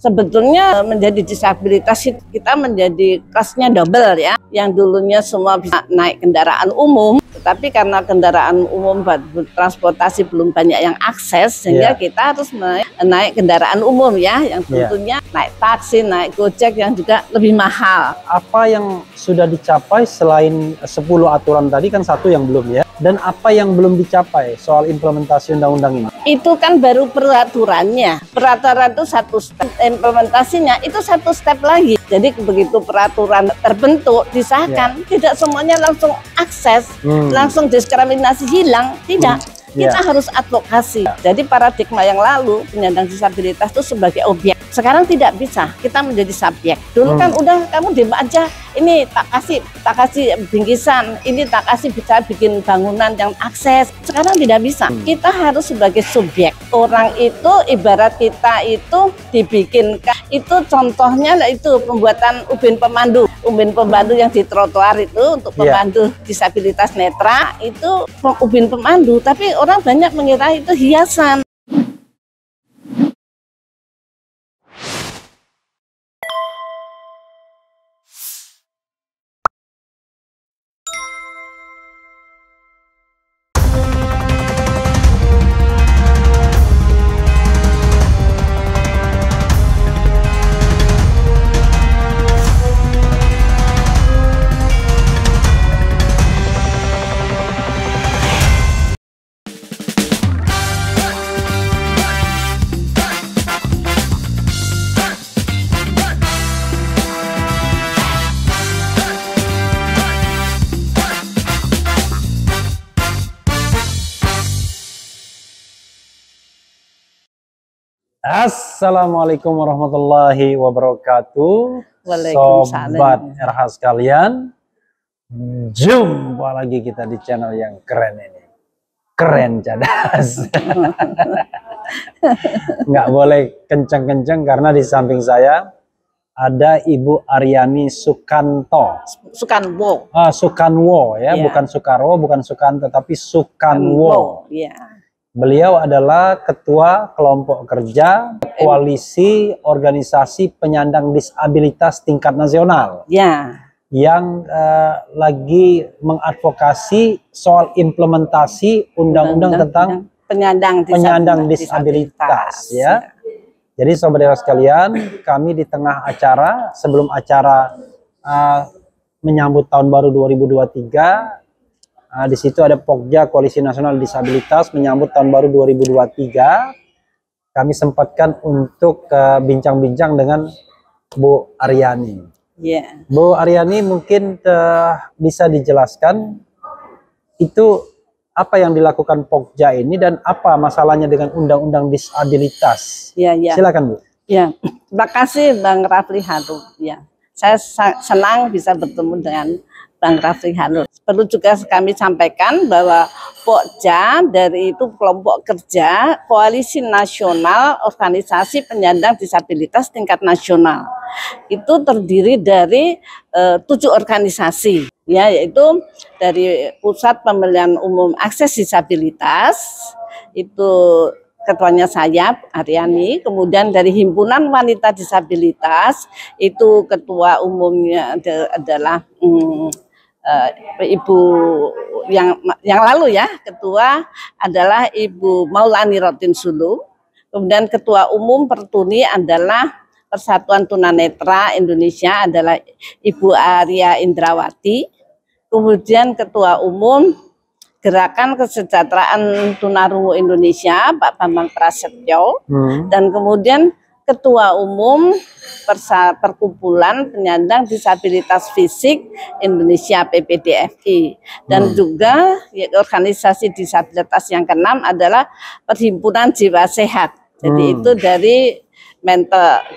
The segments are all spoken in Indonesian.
Sebetulnya menjadi disabilitas kita menjadi kelasnya double ya. Yang dulunya semua bisa naik kendaraan umum, tetapi karena kendaraan umum transportasi belum banyak yang akses, sehingga kita harus naik kendaraan umum ya, yang tentunya naik taksi, naik Gojek yang juga lebih mahal. Apa yang sudah dicapai selain 10 aturan tadi, kan satu yang belum ya? Dan apa yang belum dicapai soal implementasi undang-undang ini? Itu kan baru peraturannya. Peraturan itu satu step, implementasinya itu satu step lagi. Jadi begitu peraturan terbentuk, disahkan, tidak semuanya langsung akses, langsung diskriminasi hilang, tidak. Kita harus advokasi. Jadi paradigma yang lalu penyandang disabilitas itu sebagai objek. Sekarang tidak bisa, kita menjadi subjek. Dulu kan udah kamu diem aja, ini tak kasih bingkisan, ini tak kasih bisa bikin bangunan yang akses. Sekarang tidak bisa. Kita harus sebagai subjek. Orang itu ibarat kita itu dibikinkan, itu contohnya itu pembuatan ubin pemandu. Ubin pemandu yang di trotoar itu untuk pemandu disabilitas netra itu ubin pemandu, tapi orang banyak mengira itu hiasan. Assalamualaikum warahmatullahi wabarakatuh. Sobat RH sekalian, jumpa lagi kita di channel yang keren ini. Keren cadas. Nggak boleh kenceng-kenceng karena di samping saya ada Ibu Aryani Sukanto. Sukanwo. Sukanwo ya, bukan Soekarwo, bukan Sukanto, tapi Sukanwo. Beliau adalah Ketua Kelompok Kerja Koalisi Organisasi Penyandang Disabilitas Tingkat Nasional. Yang lagi mengadvokasi soal implementasi undang-undang tentang penyandang disabilitas ya. Jadi saudara sekalian, kami di tengah acara, sebelum acara menyambut tahun baru 2023, di situ ada Pokja Koalisi Nasional Disabilitas menyambut tahun baru 2023. Kami sempatkan untuk bincang-bincang dengan Bu Aryani. Bu Aryani, mungkin bisa dijelaskan itu apa yang dilakukan Pokja ini dan apa masalahnya dengan undang-undang disabilitas. Silakan Bu. Terima kasih Bang Rafli Harun. Saya senang bisa bertemu dengan Bang Rafli Harun. Perlu juga kami sampaikan bahwa Pokja dari itu kelompok kerja Koalisi Nasional Organisasi Penyandang Disabilitas Tingkat Nasional. Itu terdiri dari 7 organisasi, yaitu dari Pusat Pemilihan Umum Akses Disabilitas, itu ketuanya saya, Aryani. Kemudian dari Himpunan Wanita Disabilitas, itu ketua umumnya adalah Ibu yang lalu ya, ketua adalah Ibu Maulani Rotin Sulu. Kemudian ketua umum Pertuni adalah Persatuan Tunanetra Indonesia adalah Ibu Arya Indrawati. Kemudian ketua umum Gerakan Kesejahteraan Tunarungu Indonesia Pak Bambang Prasetyo. Dan kemudian ketua umum Perkumpulan Penyandang Disabilitas Fisik Indonesia PPDFI. Dan juga organisasi disabilitas yang keenam adalah Perhimpunan Jiwa Sehat. Jadi itu dari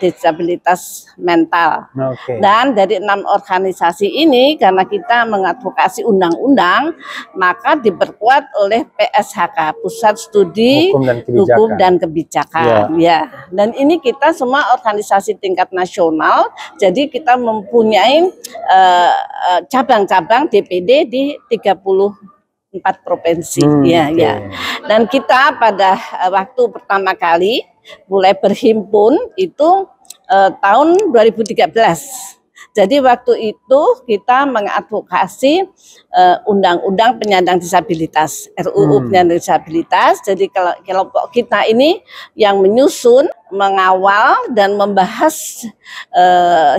disabilitas mental. Dan dari 6 organisasi ini, karena kita mengadvokasi undang-undang, maka diperkuat oleh PSHK, Pusat Studi Hukum dan Kebijakan. Dan ini kita semua organisasi tingkat nasional, jadi kita mempunyai cabang-cabang DPD di 34 provinsi. Dan kita pada waktu pertama kali mulai berhimpun itu tahun 2013. Jadi waktu itu kita mengadvokasi undang-undang penyandang disabilitas, RUU penyandang disabilitas. Jadi kalau kelompok kita ini yang menyusun, mengawal dan membahas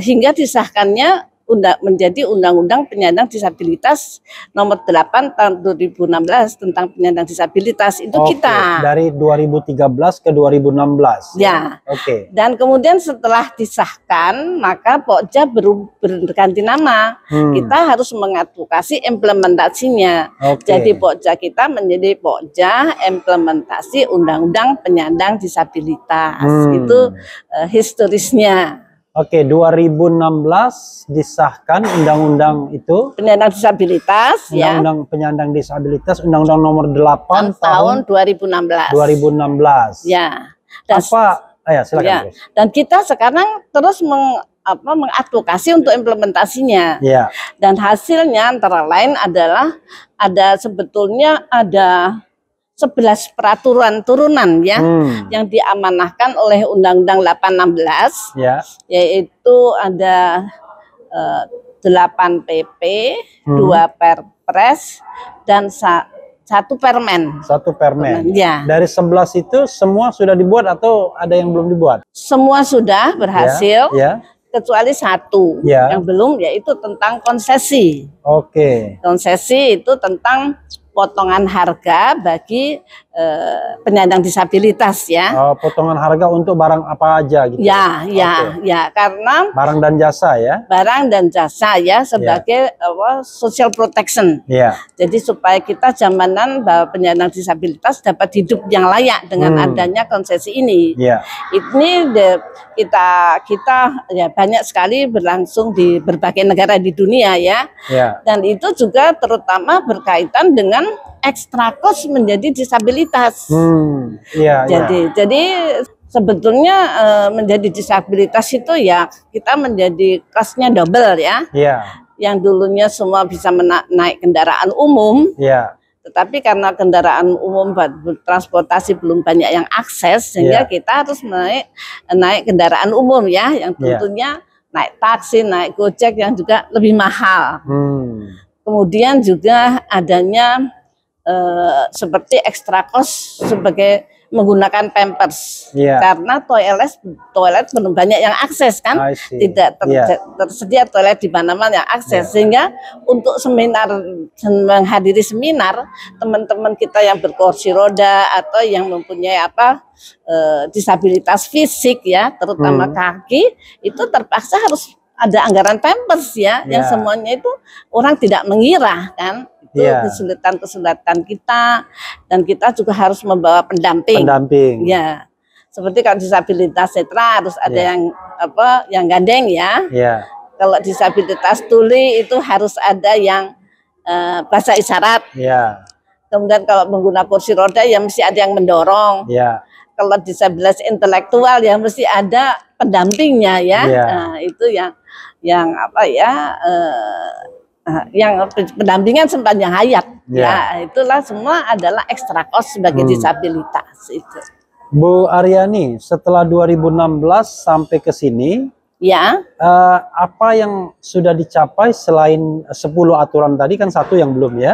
hingga disahkannya menjadi Undang-Undang Penyandang Disabilitas Nomor 8 Tahun 2016 tentang penyandang disabilitas. Itu kita dari 2013 ke 2016. Ya. Oke. Dan kemudian setelah disahkan, maka Pokja berganti nama. Kita harus mengadvokasi implementasinya. Jadi Pokja kita menjadi Pokja Implementasi Undang-Undang Penyandang Disabilitas. Itu historisnya. Oke, 2016 disahkan undang-undang itu penyandang disabilitas, undang-undang penyandang disabilitas, undang-undang nomor 8 tahun 2016. 2016. Ya. Dan silakan. Ya. Dan kita sekarang terus mengadvokasi untuk implementasinya. Ya. Dan hasilnya antara lain adalah sebetulnya ada 11 peraturan turunan yang diamanahkan oleh Undang-Undang 816, yaitu ada 8 PP, 2 Perpres, dan 1 Permen. 1 Permen. Ya. Dari 11 itu semua sudah dibuat atau ada yang belum dibuat? Semua sudah berhasil, kecuali 1 yang belum, yaitu tentang konsesi. Oke. Konsesi itu tentang potongan harga bagi penyandang disabilitas potongan harga untuk barang apa aja gitu. Ya, karena barang dan jasa barang dan jasa sebagai social protection. Jadi supaya kita jaminan bahwa penyandang disabilitas dapat hidup yang layak dengan adanya konsesi ini. Ini kita ya banyak sekali berlangsung di berbagai negara di dunia dan itu juga terutama berkaitan dengan ekstra kos menjadi disabilitas. Jadi sebetulnya menjadi disabilitas itu kita menjadi kosnya double Yang dulunya semua bisa naik kendaraan umum. Tetapi karena kendaraan umum transportasi belum banyak yang akses, sehingga kita harus naik kendaraan umum yang tentunya naik taksi, naik Gojek yang juga lebih mahal. Kemudian juga adanya seperti ekstra kos sebagai menggunakan Pampers karena toilet belum banyak yang akses kan, tidak tersedia toilet di mana-mana yang akses, sehingga untuk menghadiri seminar teman-teman kita yang berkursi roda atau yang mempunyai disabilitas fisik terutama kaki, itu terpaksa harus ada anggaran Pampers yang semuanya itu orang tidak mengira kan. Itu kesulitan kita, dan kita juga harus membawa pendamping. Seperti kalau disabilitas netra harus ada yang gandeng Kalau disabilitas tuli itu harus ada yang bahasa isyarat. Kemudian kalau menggunakan kursi roda mesti ada yang mendorong. Kalau disabilitas intelektual mesti ada pendampingnya Nah, itu yang pendampingan sepanjang hayat. Itulah semua adalah ekstra kos sebagai disabilitas itu. Bu Aryani, setelah 2016 sampai ke sini, apa yang sudah dicapai selain 10 aturan tadi, kan 1 yang belum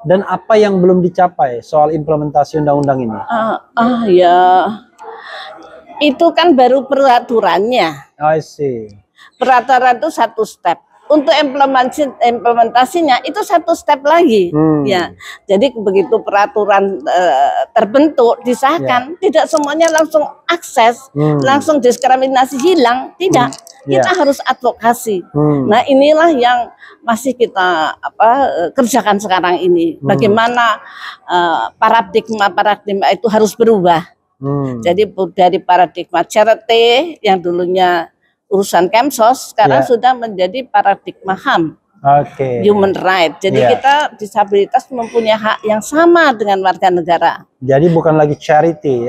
dan apa yang belum dicapai soal implementasi undang-undang ini? Itu kan baru peraturannya. I see. Peraturan itu 1 step. Untuk implementasinya itu 1 step lagi. Jadi begitu peraturan terbentuk, disahkan, tidak semuanya langsung akses, langsung diskriminasi hilang, tidak. Kita harus advokasi. Nah, inilah yang masih kita kerjakan sekarang ini. Bagaimana paradigma itu harus berubah. Jadi dari paradigma charity yang dulunya urusan Kemsos, sekarang sudah menjadi paradigma HAM, human right. Jadi kita disabilitas mempunyai hak yang sama dengan warga negara. Jadi bukan lagi charity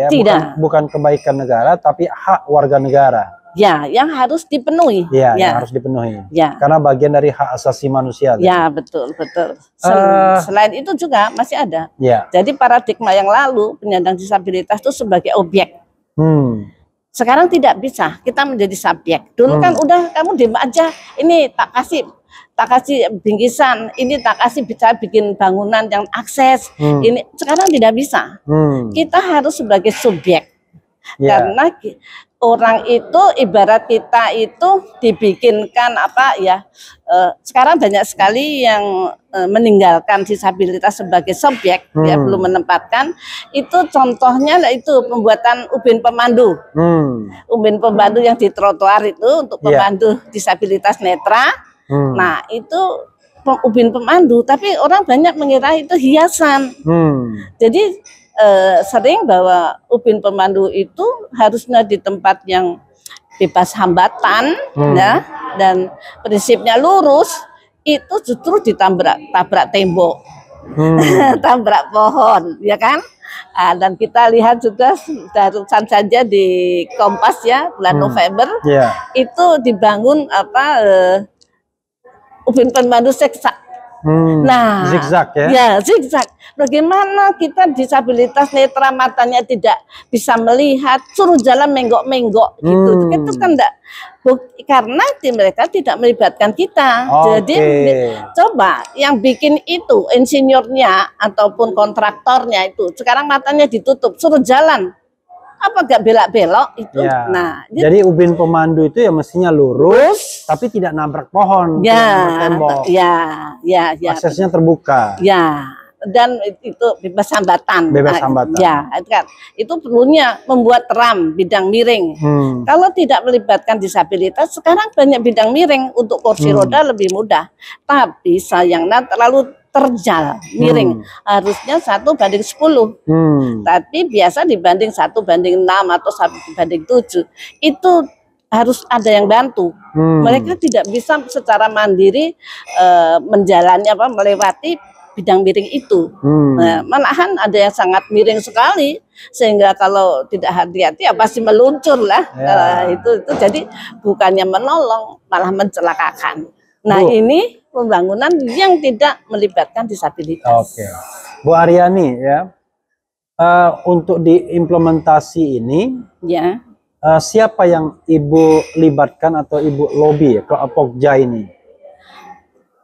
bukan kebaikan negara, tapi hak warga negara. Yang harus dipenuhi. Yang harus dipenuhi. Karena bagian dari hak asasi manusia. Betul. Selain itu juga masih ada. Jadi paradigma yang lalu penyandang disabilitas itu sebagai objek. Sekarang tidak bisa, kita menjadi subjek. Dulu kan udah kamu diem aja, ini tak kasih bingkisan, ini tak kasih bisa bikin bangunan yang akses. Ini sekarang tidak bisa. Kita harus sebagai subjek. Karena orang itu ibarat kita itu dibikinkan apa ya, sekarang banyak sekali yang meninggalkan disabilitas sebagai subjek, ya belum menempatkan. Itu contohnya itu pembuatan ubin pemandu. Ubin pemandu yang di trotoar itu untuk pemandu disabilitas netra. Nah itu ubin pemandu, tapi orang banyak mengira itu hiasan. Jadi sering bahwa ubin pemandu itu harusnya di tempat yang bebas hambatan, ya, dan prinsipnya lurus, itu justru tabrak tembok, tabrak pohon, ya kan? Dan kita lihat juga barusan saja di Kompas ya bulan November, itu dibangun apa ubin pemandu seksa. Nah, zigzag ya? Ya, zigzag. Bagaimana kita disabilitas netra matanya tidak bisa melihat, suruh jalan menggok-menggok gitu. Itu kan enggak, karena mereka tidak melibatkan kita. Jadi coba yang bikin itu insinyurnya ataupun kontraktornya itu sekarang matanya ditutup, suruh jalan. Apa gak belak-belok itu? Ya. Nah, jadi ubin pemandu itu ya mestinya lurus, tapi tidak nabrak pohon, tidak tembok. Ya. Aksesnya terbuka. Ya, dan itu bebas hambatan. Bebas hambatan. Ya, itu perlunya membuat ram bidang miring. Kalau tidak melibatkan disabilitas, sekarang banyak bidang miring untuk kursi roda lebih mudah. Tapi sayangnya terlalu terjal miring, harusnya 1:10, tapi biasa dibanding 1:6 atau 1:7. Itu harus ada yang bantu. Mereka tidak bisa secara mandiri menjalani melewati bidang miring itu. Nah, malahan ada yang sangat miring sekali sehingga kalau tidak hati-hati ya pasti meluncur lah. Itu jadi bukannya menolong malah mencelakakan. Nah, ini pembangunan yang tidak melibatkan disabilitas. Oke, Bu Aryani ya, untuk diimplementasi ini, siapa yang Ibu libatkan atau Ibu lobby ke Pokja ini?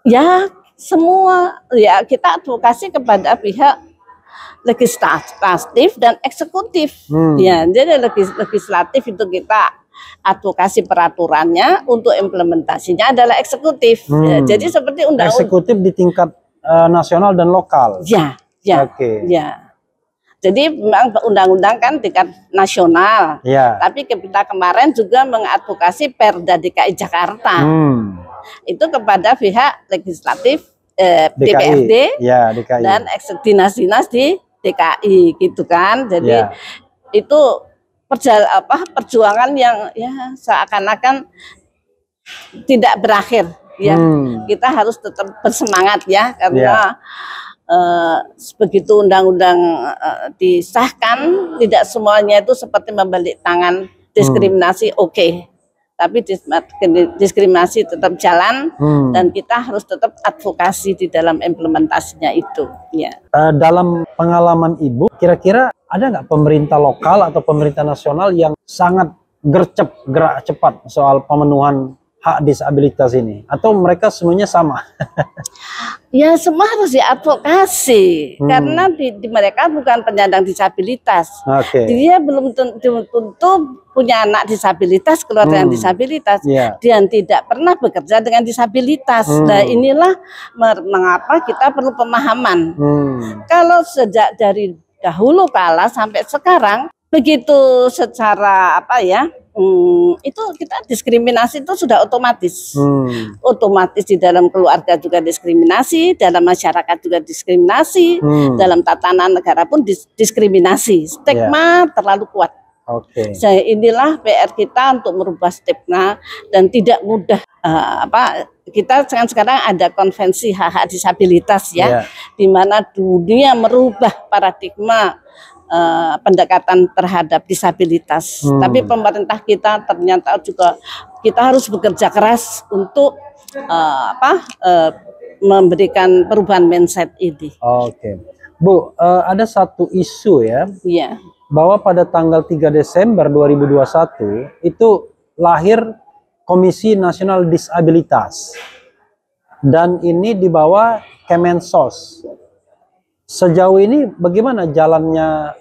Ya, semua ya kita advokasi kepada pihak legislatif dan eksekutif. Ya, jadi legislatif itu kita advokasi peraturannya, untuk implementasinya adalah eksekutif. Ya, jadi seperti undang-undang eksekutif di tingkat nasional dan lokal. Ya. Jadi memang undang-undang kan tingkat nasional. Tapi kita kemarin juga mengadvokasi Perda DKI Jakarta. Itu kepada pihak legislatif DPRD DKI. Dan dinas-dinas di DKI gitu kan. Jadi itu perjuangan yang ya seakan-akan tidak berakhir ya. Kita harus tetap bersemangat ya, karena begitu undang-undang disahkan, tidak semuanya itu seperti membalik tangan diskriminasi. Tapi diskriminasi tetap jalan, dan kita harus tetap advokasi di dalam implementasinya itu. Dalam pengalaman Ibu, kira-kira ada nggak pemerintah lokal atau pemerintah nasional yang sangat gerak cepat soal pemenuhan hak disabilitas ini? Atau mereka semuanya sama? Ya, semua harus diadvokasi, karena mereka bukan penyandang disabilitas. Dia belum tentu punya anak disabilitas, keluarga yang disabilitas, dan tidak pernah bekerja dengan disabilitas. Nah, inilah mengapa kita perlu pemahaman. Kalau sejak dari dahulu kala sampai sekarang, begitu secara itu kita diskriminasi itu sudah otomatis. Otomatis di dalam keluarga juga diskriminasi, dalam masyarakat juga diskriminasi, dalam tatanan negara pun diskriminasi. Stigma terlalu kuat. Inilah PR kita untuk merubah stigma, dan tidak mudah. Kita sekarang ada konvensi hak-hak disabilitas ya, di mana dunia merubah paradigma pendekatan terhadap disabilitas. Tapi pemerintah kita ternyata juga kita harus bekerja keras untuk memberikan perubahan mindset ini. Bu, ada satu isu ya. bahwa pada tanggal 3 Desember 2021 itu lahir Komisi Nasional Disabilitas. Dan ini di bawah Kemensos. Sejauh ini bagaimana jalannya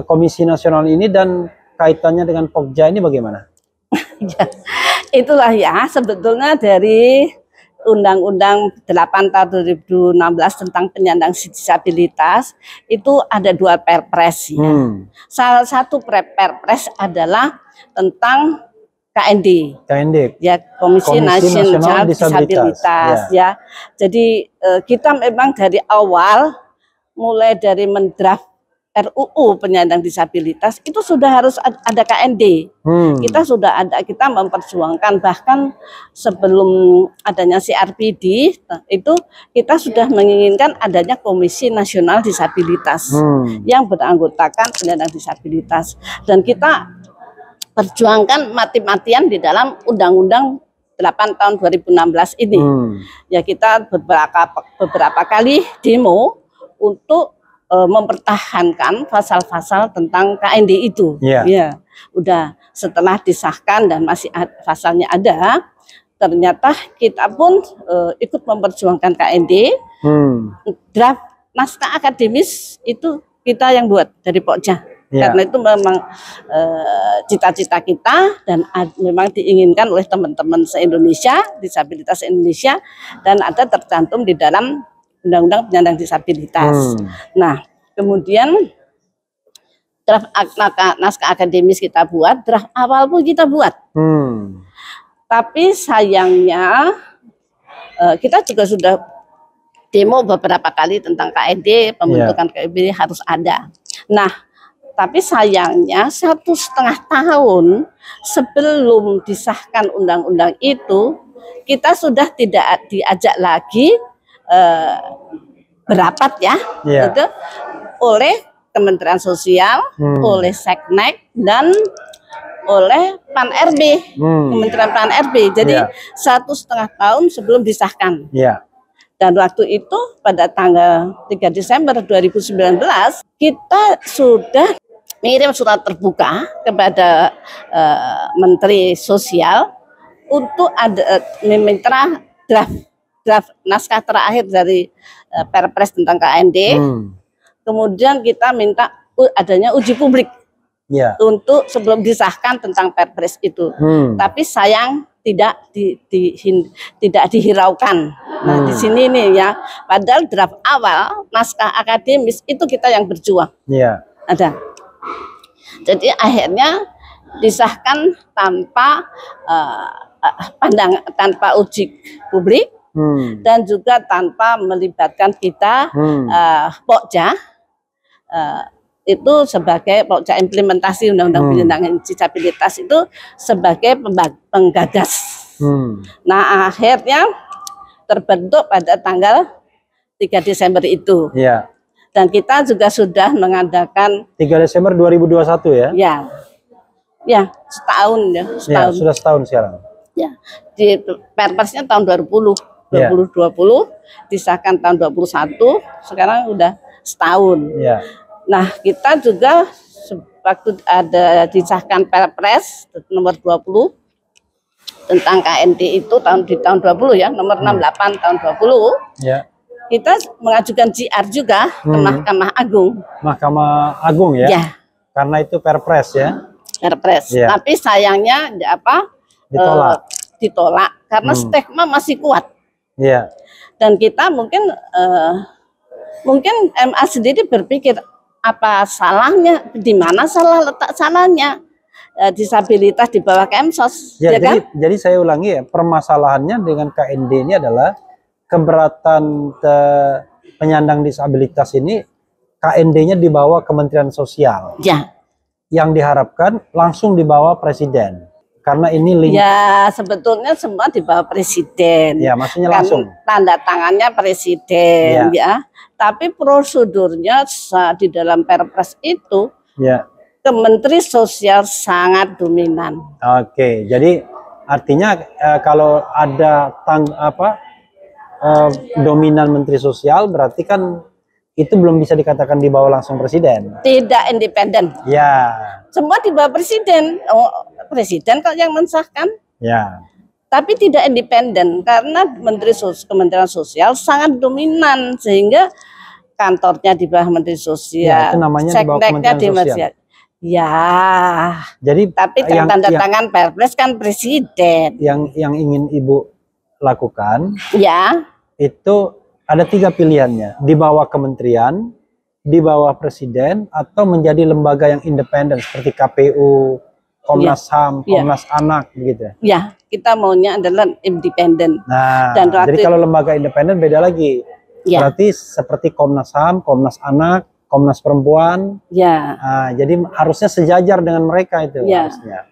Komisi Nasional ini dan kaitannya dengan Pokja ini bagaimana? Ya, itulah ya sebetulnya dari Undang-Undang 8 tahun 2016 tentang penyandang disabilitas itu ada 2 perpres ya. Salah satu perpres adalah tentang KND. Ya, Komisi Nasional Disabilitas ya. Jadi kita memang dari awal mulai dari mendraft RUU penyandang disabilitas itu sudah harus ada KND. Kita sudah ada, kita memperjuangkan bahkan sebelum adanya CRPD itu kita sudah menginginkan adanya Komisi Nasional Disabilitas yang beranggotakan penyandang disabilitas, dan kita perjuangkan mati-matian di dalam Undang-Undang 8 tahun 2016 ini. Ya, kita beberapa kali demo untuk mempertahankan pasal-pasal tentang KND itu. Ya, udah setelah disahkan dan masih pasalnya ada, ternyata kita pun ikut memperjuangkan KND. Draft naskah akademis itu kita yang buat dari Pokja. Karena itu memang cita-cita kita dan memang diinginkan oleh teman-teman se-Indonesia, disabilitas Indonesia, dan ada tercantum di dalam Undang-Undang Penyandang Disabilitas. Nah, kemudian draft naskah akademis kita buat, draft awal pun kita buat. Tapi sayangnya kita juga sudah demo beberapa kali tentang KND, pembentukan KND harus ada. Nah, tapi sayangnya 1,5 tahun sebelum disahkan undang-undang itu, kita sudah tidak diajak lagi berapat ya, itu oleh Kementerian Sosial, oleh Seknek, dan oleh PAN-RB, Kementerian PAN-RB. Jadi 1,5 tahun sebelum disahkan. Dan waktu itu pada tanggal 3 Desember 2019 kita sudah mengirim surat terbuka kepada Menteri Sosial untuk ada meminta draft naskah terakhir dari Perpres tentang KND. Kemudian kita minta adanya uji publik untuk sebelum disahkan tentang Perpres itu. Tapi sayang tidak dihiraukan. Nah, di sini nih ya, padahal draft awal naskah akademis itu kita yang berjuang. Ada. Jadi akhirnya disahkan tanpa tanpa uji publik dan juga tanpa melibatkan kita Pokja itu sebagai Pokja implementasi Undang-Undang Penyandang Disabilitas itu sebagai penggagas. Nah, akhirnya terbentuk pada tanggal 3 Desember itu. Dan kita juga sudah mengadakan 3 Desember 2021 ya? Ya, setahun ya. Ya, sudah setahun sekarang. Ya, di Perpresnya tahun 2020, disahkan tahun 2021, sekarang udah setahun. Nah, kita juga waktu ada disahkan Perpres nomor 20 tentang KND itu di tahun 20 ya, nomor 68 tahun 20. Kita mengajukan JR juga ke Mahkamah Agung. Mahkamah Agung ya? Karena itu Perpres ya? Perpres. Tapi sayangnya ditolak karena stigma masih kuat. Dan kita mungkin MA sendiri berpikir apa salahnya, di mana letak salahnya disabilitas di bawah Kemsos. Jadi saya ulangi ya, permasalahannya dengan KND ini adalah keberatan penyandang disabilitas ini, KND-nya dibawa Kementerian Sosial. Yang diharapkan langsung dibawa Presiden. Karena ini sebetulnya semua dibawa Presiden. Maksudnya langsung. Tanda tangannya Presiden ya. Tapi prosedurnya di dalam Perpres itu Menteri Sosial sangat dominan. Jadi artinya kalau ada dominan Menteri Sosial berarti kan itu belum bisa dikatakan di bawah langsung presiden. Tidak independen. Ya. Semua di bawah presiden. Oh, presiden kok yang mensahkan. Ya. Tapi tidak independen karena Kementerian Sosial sangat dominan sehingga kantornya di bawah Menteri Sosial. Ya, itu namanya di bawah Kementerian Sosial. Ya. Jadi tapi tanda tangan Perpres kan presiden. Yang ingin Ibu lakukan. Ya. Itu ada 3 pilihannya, di bawah kementerian, di bawah presiden, atau menjadi lembaga yang independen seperti KPU, Komnas HAM, Komnas Anak, gitu. Ya, kita maunya adalah independen. Nah, dan jadi kalau lembaga independen beda lagi. Ya. Berarti seperti Komnas HAM, Komnas Anak, Komnas Perempuan. Ya. Nah, jadi harusnya sejajar dengan mereka itu harusnya.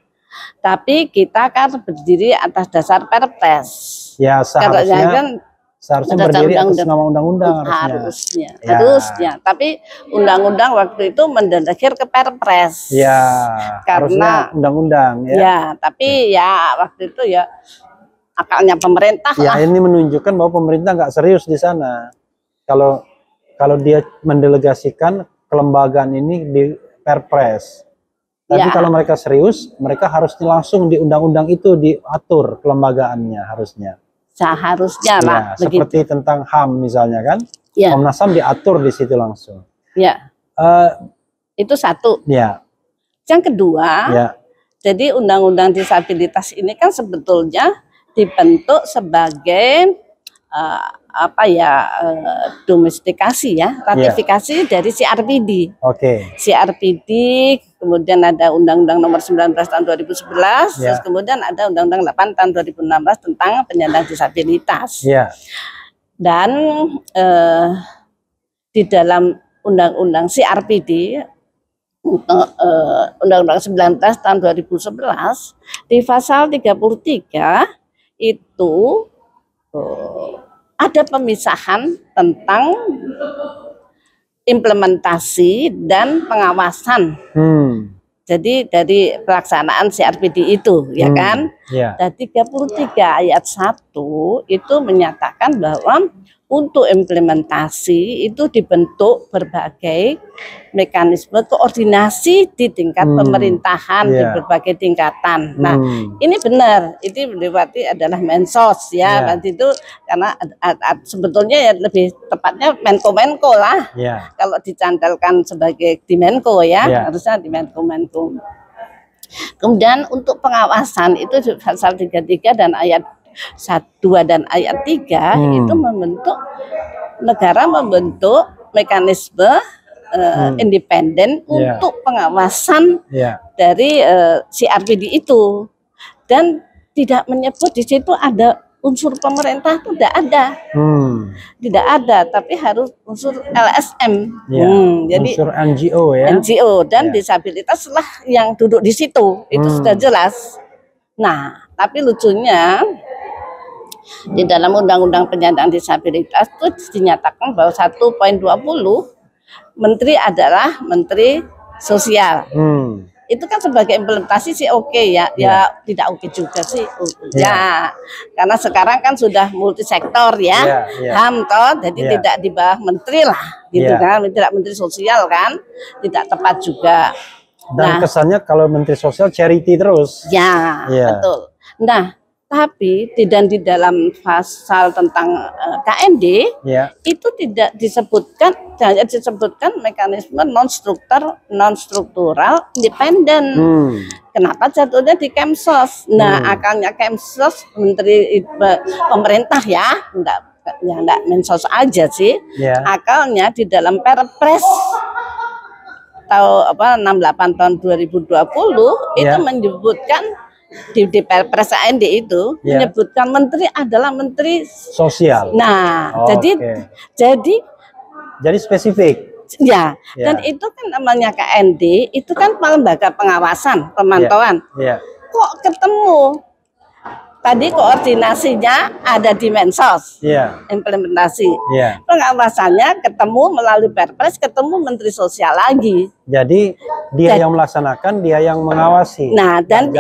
Tapi kita kan berdiri atas dasar Perpres. Ya, seharusnya. Seharusnya berdiri atas nama undang-undang harusnya. Tapi undang-undang waktu itu mendelegir ke Perpres. Ya, karena undang-undang ya. Ya, tapi ya waktu itu ya akalnya pemerintah ya lah. Ini menunjukkan bahwa pemerintah nggak serius di sana. Kalau dia mendelegasikan kelembagaan ini di Perpres. Tapi kalau mereka serius, mereka harusnya langsung di undang-undang itu diatur kelembagaannya harusnya. Seharusnya lah seperti tentang HAM misalnya kan, Komnas HAM diatur di situ langsung. Ya, itu satu. Ya. Yang kedua, jadi undang-undang disabilitas ini kan sebetulnya dibentuk sebagai domestikasi ratifikasi dari CRPD. CRPD, kemudian ada Undang-Undang Nomor 19 tahun 2011, terus kemudian ada Undang-Undang 8 tahun 2016 tentang penyandang disabilitas. Dan di dalam Undang-Undang CRPD, Undang-Undang 19 tahun 2011, di pasal 33 itu ada pemisahan tentang implementasi dan pengawasan. Jadi dari pelaksanaan CRPD itu, ya kan? Dan 33 ayat 1 itu menyatakan bahwa untuk implementasi itu dibentuk berbagai mekanisme koordinasi di tingkat pemerintahan di berbagai tingkatan. Nah, ini benar, ini berarti adalah Mensos nanti itu karena sebetulnya ya lebih tepatnya Menko lah. Kalau dicandalkan sebagai di Menko harusnya di Menko. Kemudian untuk pengawasan itu pasal 33 dan ayat 1, 2 dan ayat 3 itu negara membentuk mekanisme independen untuk pengawasan dari CRPD itu, dan tidak menyebut di situ ada unsur pemerintah, itu tidak ada, tapi harus unsur LSM. Jadi unsur NGO NGO dan disabilitas lah yang duduk di situ, itu sudah jelas. Nah, tapi lucunya di dalam Undang-Undang Penyandang Disabilitas itu dinyatakan bahwa 1.20 menteri adalah Menteri Sosial. Itu kan sebagai implementasi sih ya tidak oke juga sih. Karena sekarang kan sudah multisektor HAM jadi tidak di bawah menteri lah gitu kan, tidak Menteri Sosial kan, tidak tepat juga. Dan kesannya kalau Menteri Sosial charity terus. Betul. Nah, tapi di dalam pasal tentang KND itu tidak disebutkan, hanya disebutkan mekanisme non struktural independen. Kenapa jatuhnya di Kemsos? Nah, akalnya Kemsos Menteri pemerintah enggak Mensos aja sih. Akalnya di dalam Perpres 68 tahun 2020 itu menyebutkan di Perpres AND itu menyebutkan menteri adalah Menteri Sosial. Nah, jadi spesifik. Dan itu kan namanya KND, itu kan lembaga pengawasan, pemantauan. Kok ketemu Tadi koordinasinya ada di Mensos, implementasi. Pengawasannya ketemu melalui Perpres, ketemu Menteri Sosial lagi. Jadi dia yang melaksanakan, dia yang mengawasi. Nah, dan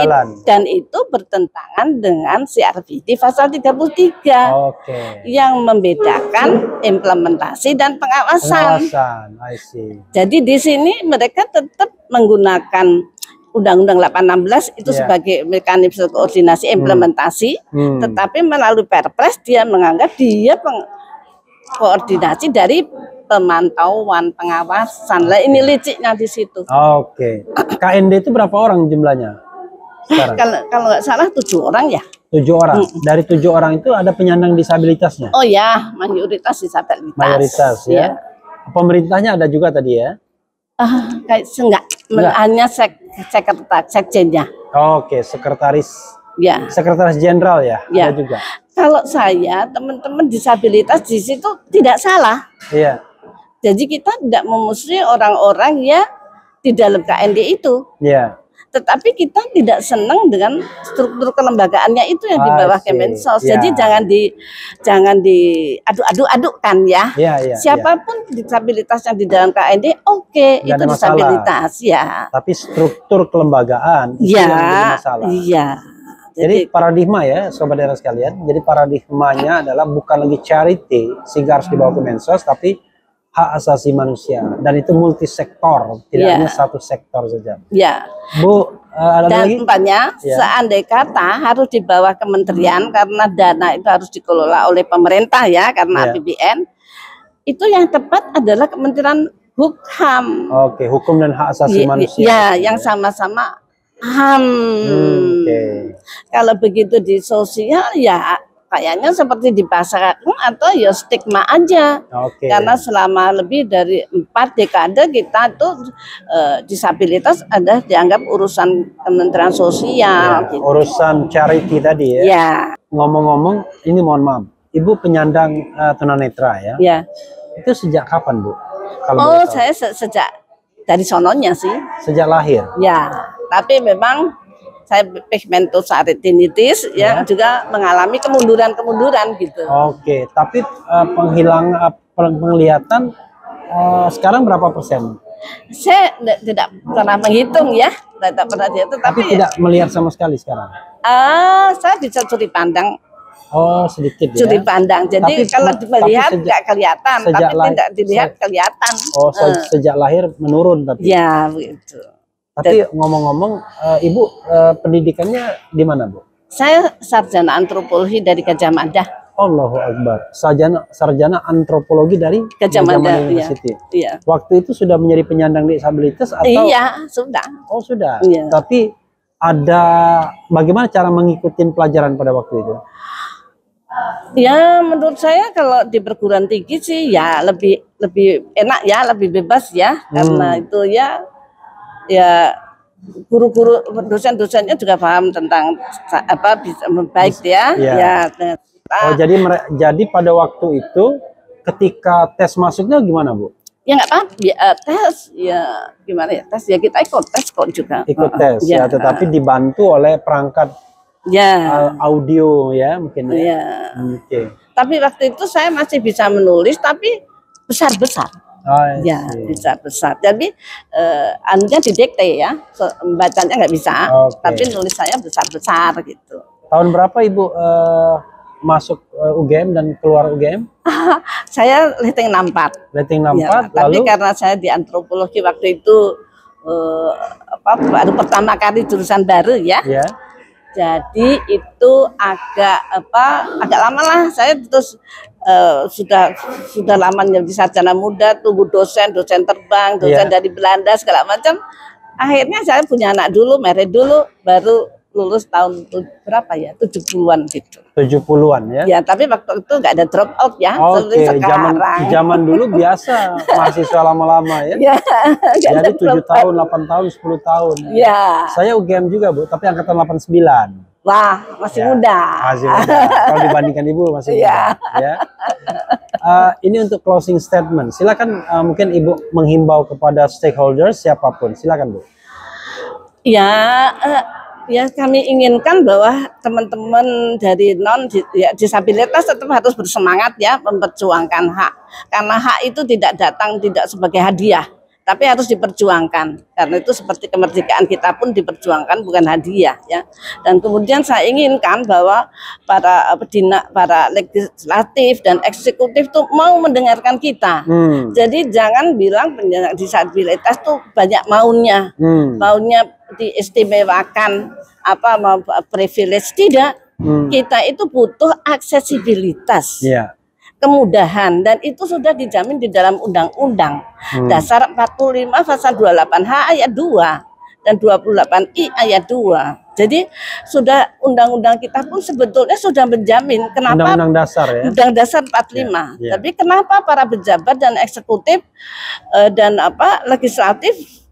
itu bertentangan dengan CRPD pasal 33 yang membedakan implementasi dan pengawasan. I see. Jadi di sini mereka tetap menggunakan Undang-Undang 816 itu sebagai mekanisme koordinasi implementasi, tetapi melalui Perpres dia menganggap dia koordinasi dari pemantauan pengawasan. Lah ini liciknya di situ. KND itu berapa orang jumlahnya sekarang? Kalau nggak salah 7 orang ya. 7 orang. Dari 7 orang itu ada penyandang disabilitasnya. Oh ya, mayoritas disabilitas. Mayoritas ya. Pemerintahnya ada juga tadi ya. Kayak enggak. Hanya sekjennya. Sekretaris. Ya. Sekretaris Jenderal ya. Ada juga. Kalau saya teman-teman disabilitas di situ tidak salah. Iya. Jadi kita tidak memusuhi orang-orang yang di dalam KND itu. Iya. Tetapi kita tidak senang dengan struktur kelembagaannya itu yang di bawah Kemensos. Jadi jangan diaduk-adukkan ya. Siapapun disabilitas yang di dalam KND itu disabilitas ya. Tapi struktur kelembagaan itu yang jadi masalah. Iya. Jadi paradigma ya Sobat Daerah sekalian. Jadi paradigmanya adalah bukan lagi charity sehingga harus dibawa Kemensos, tapi hak asasi manusia, dan itu multisektor, tidak hanya satu sektor saja. Bu, ada dan lagi? Tempatnya, seandai kata harus di bawah kementerian karena dana itu harus dikelola oleh pemerintah ya, karena APBN, itu yang tepat adalah Kementerian Hukum. Hukum dan hak asasi manusia. Yang sama-sama HAM. Kalau begitu di sosial ya kayaknya seperti dipasarkan atau ya stigma aja. Karena selama lebih dari 4 dekade kita tuh disabilitas ada dianggap urusan Kementerian Sosial. Gitu. Urusan charity tadi ya. Ngomong-ngomong, ini mohon maaf, Ibu penyandang tunanetra ya. Itu sejak kapan Bu? Kalau saya sejak dari sononya sih. Sejak lahir? Ya, tapi memang saya pigmentosus retinitis juga mengalami kemunduran gitu. Tapi penglihatan sekarang berapa persen? Saya tidak pernah menghitung ya, tidak pernah dihitung. Tapi tidak melihat sama sekali sekarang? Saya bisa curi pandang. Sedikit ya. Curi pandang. Jadi kalau melihat nggak kelihatan, tapi tidak dilihat kelihatan. Sejak lahir menurun tapi. Ya begitu. Tapi ngomong-ngomong, Ibu pendidikannya di mana, Bu? Saya sarjana antropologi dari Gajah Mada. Allahu Akbar. Sarjana antropologi dari Gajah Mada University. Iya. Waktu itu sudah menjadi penyandang disabilitas atau? Iya, sudah. Sudah. Iya. Tapi bagaimana cara mengikuti pelajaran pada waktu itu? Ya menurut saya kalau di perguruan tinggi sih ya lebih enak ya, lebih bebas ya, karena itu ya guru-guru dosen-dosennya juga paham tentang bisa baik ya. Jadi pada waktu itu ketika tes masuknya gimana Bu? Ya nggak apa, tes ya gimana ya, tes ya kita ikut tes kok juga. Ikut tes ya, tetapi dibantu oleh perangkat audio ya mungkin ya. Tapi waktu itu saya masih bisa menulis tapi besar-besar. Besar. Jadi anunya didikte ya, bacanya nggak bisa, tapi nulis saya besar-besar gitu. Tahun berapa Ibu masuk UGM dan keluar UGM? Saya rating 64. Rating 64. Ya, tapi karena saya di antropologi waktu itu baru pertama kali jurusan baru ya. Jadi itu agak lama lah. Saya terus sudah lama menjadi sarjana muda, tunggu dosen terbang, dosen dari Belanda segala macam. Akhirnya saya punya anak dulu, married dulu, baru lulus tahun berapa ya? 70-an gitu. 70-an ya? Ya, tapi waktu itu nggak ada drop out ya. Zaman dulu biasa mahasiswa lama-lama ya. Jadi 7 tahun, 8 tahun, 10 tahun. Saya UGM juga Bu, tapi angkatan 89. Wah, masih muda. Masih muda. Kalau dibandingkan Ibu masih muda. Ya. Ini untuk closing statement. Silakan mungkin Ibu menghimbau kepada stakeholders siapapun. Silakan Bu. Ya, Ya, kami inginkan bahwa teman-teman dari disabilitas tetap harus bersemangat ya memperjuangkan hak. Karena hak itu tidak datang tidak sebagai hadiah, tapi harus diperjuangkan. Karena itu seperti kemerdekaan kita pun diperjuangkan, bukan hadiah ya. Dan kemudian saya inginkan bahwa para legislatif dan eksekutif tuh mau mendengarkan kita. Jadi jangan bilang penyandang disabilitas tuh banyak maunya, maunya diistimewakan, mau privilege, tidak. Kita itu butuh aksesibilitas, kemudahan, dan itu sudah dijamin di dalam Undang-Undang Dasar 45 pasal 28H ayat 2 dan 28I ayat 2. Jadi sudah undang-undang kita pun sebetulnya sudah menjamin. Kenapa? Undang-undang dasar ya. Undang Dasar 45. Tapi kenapa para pejabat dan eksekutif dan legislatif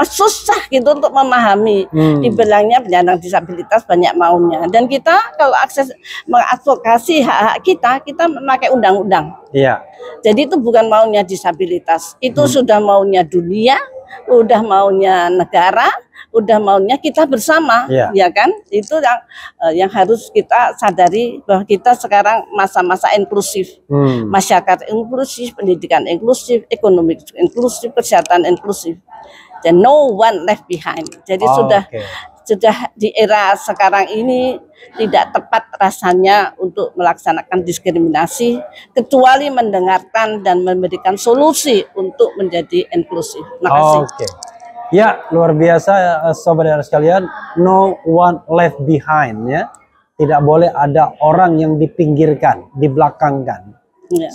susah gitu untuk memahami. Dibilangnya penyandang disabilitas banyak maunya, dan kita kalau akses mengadvokasi hak-hak kita memakai undang-undang. Jadi itu bukan maunya disabilitas, itu sudah maunya dunia, udah maunya negara, udah maunya kita bersama, ya kan? Itu yang harus kita sadari, bahwa kita sekarang masa-masa inklusif, masyarakat inklusif, pendidikan inklusif, ekonomi inklusif, kesehatan inklusif, dan no one left behind. Jadi sudah di era sekarang ini tidak tepat rasanya untuk melaksanakan diskriminasi, kecuali mendengarkan dan memberikan solusi untuk menjadi inklusif. Terima kasih. Ya, luar biasa saudara sekalian, no one left behind ya. Tidak boleh ada orang yang dipinggirkan, dibelakangkan.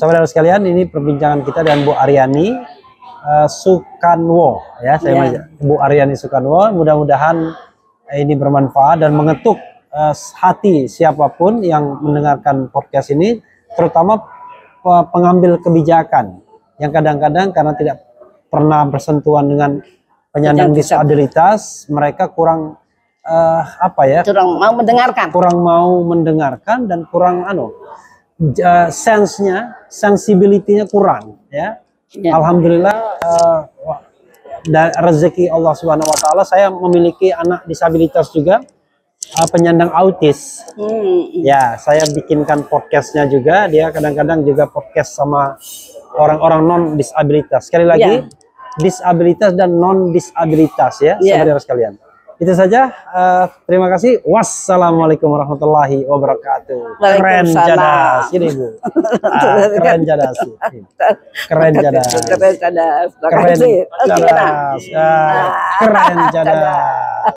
Saudara sekalian, ini perbincangan kita dengan Bu Aryani Sukanwo ya, Bu Aryani Sukanwo. Mudah-mudahan ini bermanfaat dan mengetuk hati siapapun yang mendengarkan podcast ini, terutama pengambil kebijakan yang kadang-kadang karena tidak pernah bersentuhan dengan penyandang disabilitas, mereka kurang kurang mau mendengarkan dan kurang sensibility-nya kurang ya. Alhamdulillah rezeki Allah Subhanahu wa taala, saya memiliki anak disabilitas juga, penyandang autis. Ya, saya bikinkan podcastnya juga, dia kadang-kadang juga podcast sama orang-orang non disabilitas. Sekali lagi, disabilitas dan non disabilitas ya, saudara sekalian. Itu saja, terima kasih. Wassalamualaikum warahmatullahi wabarakatuh. Keren jadas ini Bu. Keren jadas. Keren jadas. Keren jadas. Keren jadas.